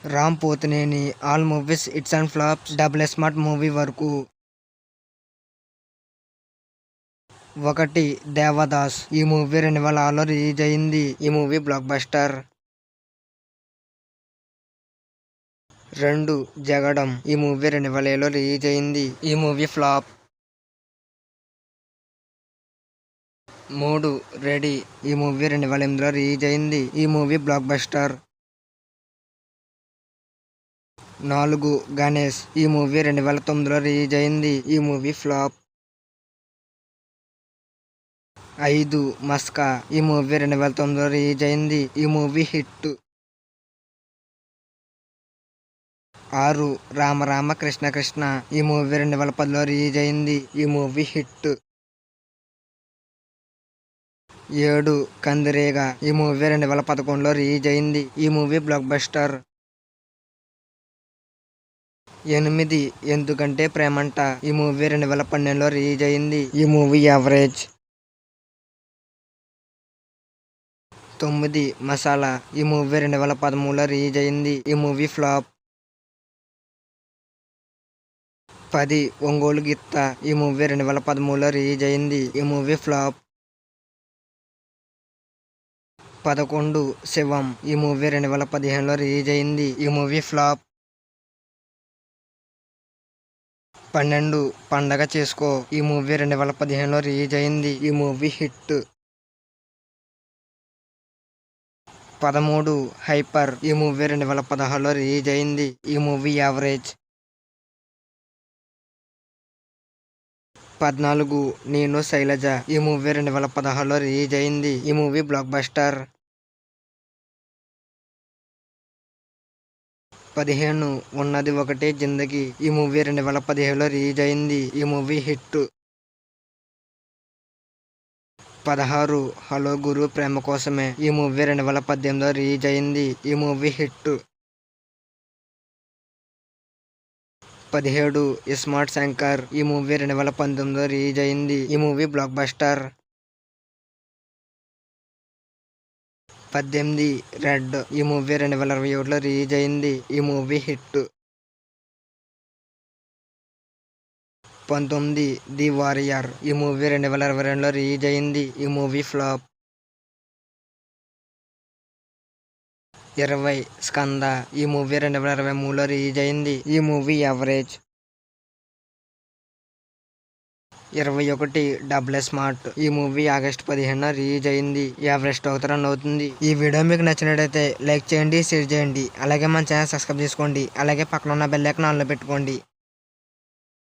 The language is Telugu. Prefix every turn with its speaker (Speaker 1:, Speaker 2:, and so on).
Speaker 1: Ram Pothineni all movies hits and flops double smart movie వరకు. 1. దేవదాస్. ఈ మూవీ 2006లో రిలీజ్ అయింది. ఈ మూవీ బ్లాక్ బస్టర్. 2. జగడం. ఈ మూవీ 2007లో రిలీజ్ అయింది. ఈ మూవీ ఫ్లాప్. 3. రెడీ. ఈ మూవీ 2008లో రిలీజ్ అయింది. ఈ మూవీ బ్లాక్ బస్టర్. 4. గణేష్. ఈ మూవీ 2009లో రిలీజ్ అయింది. ఈ మూవీ ఫ్లాప్. 5. మస్కా. ఈ మూవీ 2009లో రిలీజ్ అయింది. ఈ మూవీ హిట్. 6. రామ రామ కృష్ణ కృష్ణ. ఈ మూవీ 2010లో రిలీజ్ అయింది. ఈ మూవీ హిట్. 7. కందిరీగ. ఈ మూవీ 2011లో రిలీజ్ అయింది. ఈ మూవీ బ్లాక్ బస్టర్. 8. ఎందుకంటే ప్రేమంట. ఈ మూవీ 2012లో రిలీజ్ అయింది. ఈ మూవీ యావరేజ్. 9. మసాలా. ఈ మూవీ 2013లో రిలీజ్ అయింది. ఈ మూవీ ఫ్లాప్. 10. ఒంగోలు గిత్త. ఈ మూవీ 2013లో రిలీజ్ అయింది. ఈ మూవీ ఫ్లాప్. 11. శివం. ఈ మూవీ 2015లో రిలీజ్ అయింది. ఈ మూవీ ఫ్లాప్. 12. పండగ చేసుకో. ఈ మూవీ 2015లో రిలీజ్ అయింది. ఈ మూవీ హిట్. 13. హైపర్. ఈ మూవీ 2016లో రిలీజ్ అయింది. ఈ మూవీ యావరేజ్. 14. నేను శైలజ. ఈ మూవీ 2016లో రిలీజ్ అయింది. ఈ మూవీ బ్లాక్ బస్టర్. 15. ఉన్నది ఒకటే జిందగీ. ఈ మూవీ 2017లో రిలీజ్ అయింది. ఈ మూవీ హిట్. 16. హలో గురు ప్రేమ కోసమే. ఈ మూవీ 2018లో రిలీజ్ అయింది. ఈ మూవీ హిట్. 17. ఇస్మార్ట్ శంకర్. ఈ మూవీ 2019లో రిలీజ్ అయింది. ఈ మూవీ బ్లాక్ బస్టర్. 18. రెడ్. ఈ మూవీ 2021లో రిలీజ్ అయింది. ఈ మూవీ హిట్. 19. The warrior. ఈ మూవీ 2022లో రిలీజ్ అయింది. ఈ మూవీ ఫ్లాప్. 20. స్కంద. ఈ మూవీ 2023లో రిలీజ్ అయింది. ఈ మూవీ యావరేజ్. 21. Double smart. ఈ మూవీ ఆగస్టు 15న రిలీజ్ అయింది. యావరేజ్ 1 రన్ అవుతుంది. ఈ వీడియో మీకు నచ్చినట్లయితే లైక్ చేయండి, షేర్ చేయండి. అలాగే మన ఛానల్ సబ్స్క్రైబ్ చేసుకోండి. అలాగే పక్కన ఉన్న బెల్ ఐకాన్ ఆన్లో పెట్టుకోండి.